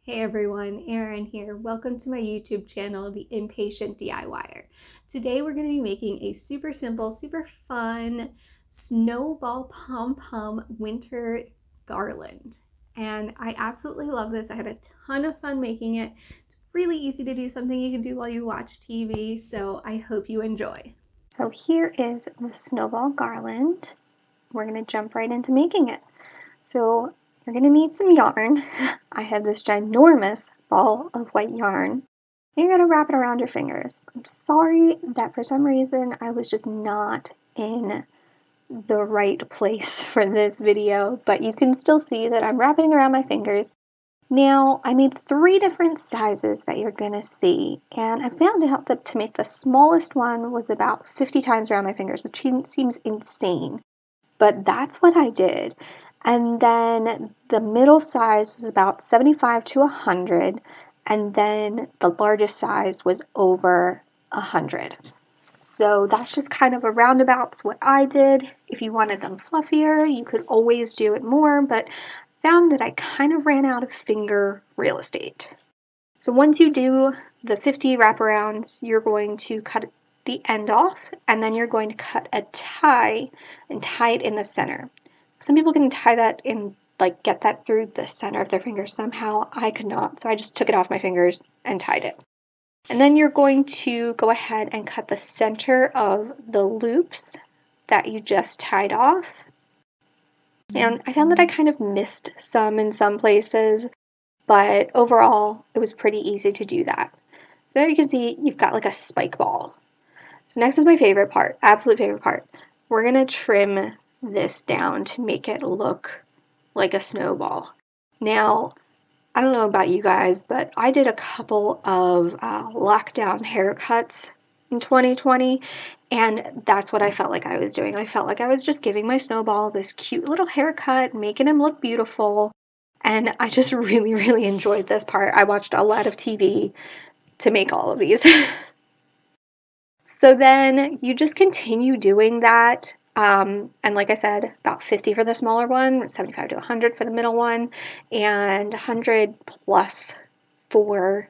Hey everyone, Erin here. Welcome to my YouTube channel, The Impatient DIYer. Today we're going to be making a super simple, super fun snowball pom-pom winter garland. And I absolutely love this. I had a ton of fun making it. It's really easy to do, something you can do while you watch TV, so I hope you enjoy. So here is the snowball garland. We're going to jump right into making it. So you're going to need some yarn. I have this ginormous ball of white yarn. You're going to wrap it around your fingers. I'm sorry that for some reason I was just not in the right place for this video, but you can still see that I'm wrapping around my fingers. Now, I made 3 different sizes that you're going to see, and I found out that to make the smallest one was about 50 times around my fingers, which seems insane, but that's what I did. And then the middle size was about 75 to 100, and then the largest size was over 100. So that's just kind of a roundabouts what I did. If you wanted them fluffier, you could always do it more, but found that I kind of ran out of finger real estate. So once you do the 50 wraparounds, you're going to cut the end off, and then you're going to cut a tie and tie it in the center. Some people can tie that in, like get that through the center of their fingers somehow. I could not, so I just took it off my fingers and tied it. And then you're going to go ahead and cut the center of the loops that you just tied off. And I found that I kind of missed some in some places, but overall it was pretty easy to do that. So there you can see you've got like a spike ball. So next is my favorite part, absolute favorite part. We're gonna trim this down to make it look like a snowball. Now, I don't know about you guys, but I did a couple of lockdown haircuts in 2020, and that's what I felt like I was doing. I felt like I was just giving my snowball this cute little haircut, making him look beautiful, and I just really, really enjoyed this part. I watched a lot of TV to make all of these. So then you just continue doing that. And like I said, about 50 for the smaller one, 75 to 100 for the middle one, and 100 plus for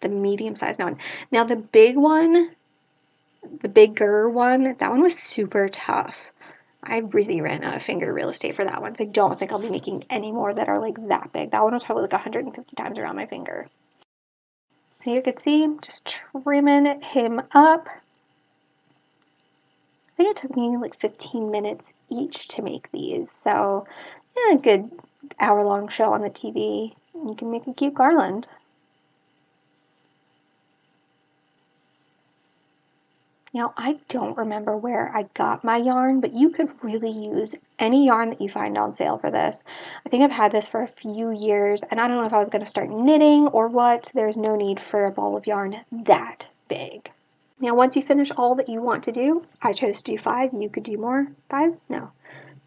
the medium-sized one. Now the big one, the bigger one, that one was super tough. I really ran out of finger real estate for that one, so I don't think I'll be making any more that are like that big. That one was probably like 150 times around my finger. So you could see, just trimming him up. I think it took me like 15 minutes each to make these, so yeah, a good hour-long show on the TV. You can make a cute garland. Now, I don't remember where I got my yarn, but you could really use any yarn that you find on sale for this. I think I've had this for a few years, and I don't know if I was going to start knitting or what. There's no need for a ball of yarn that big. Now, once you finish all that you want to do, I chose to do 5. You could do more. 5? No.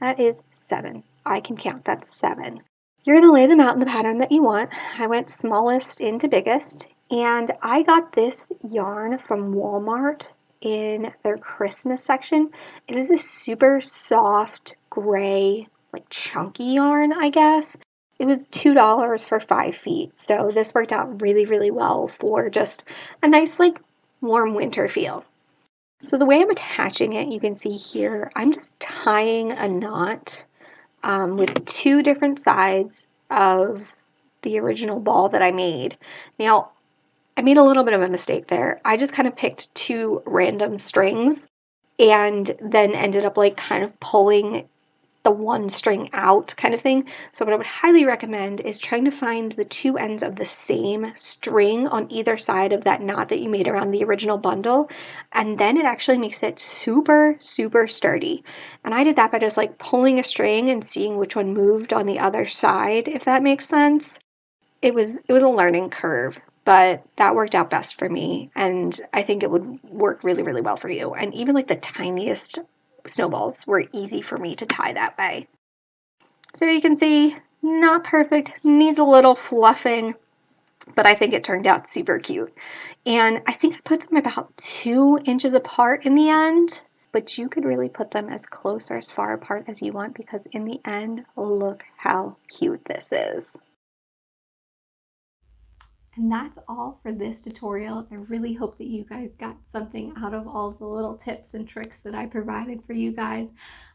That is 7. I can count. That's 7. You're going to lay them out in the pattern that you want. I went smallest into biggest, and I got this yarn from Walmart in their Christmas section. It is this super soft, gray, like chunky yarn, I guess. It was $2 for 5 feet, so this worked out really, really well for just a nice, like, warm winter feel. So the way I'm attaching it, you can see here, I'm just tying a knot with 2 different sides of the original ball that I made. Now, I made a little bit of a mistake there. I just kind of picked 2 random strings and then ended up like kind of pulling the one string out kind of thing. So what I would highly recommend is trying to find the 2 ends of the same string on either side of that knot that you made around the original bundle, and then it actually makes it super, super sturdy. And I did that by just like pulling a string and seeing which one moved on the other side, if that makes sense. It was a learning curve, but that worked out best for me, and I think it would work really, really well for you. And even like the tiniest snowballs were easy for me to tie that way. So you can see, not perfect, needs a little fluffing, but I think it turned out super cute. And I think I put them about 2 inches apart in the end, but you could really put them as close or as far apart as you want, because in the end, look how cute this is. And that's all for this tutorial. I really hope that you guys got something out of all the little tips and tricks that I provided for you guys.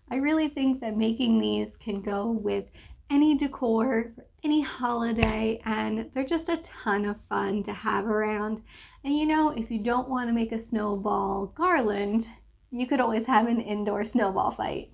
I really think that making these can go with any decor for any holiday, and they're just a ton of fun to have around. And you know, if you don't want to make a snowball garland, you could always have an indoor snowball fight.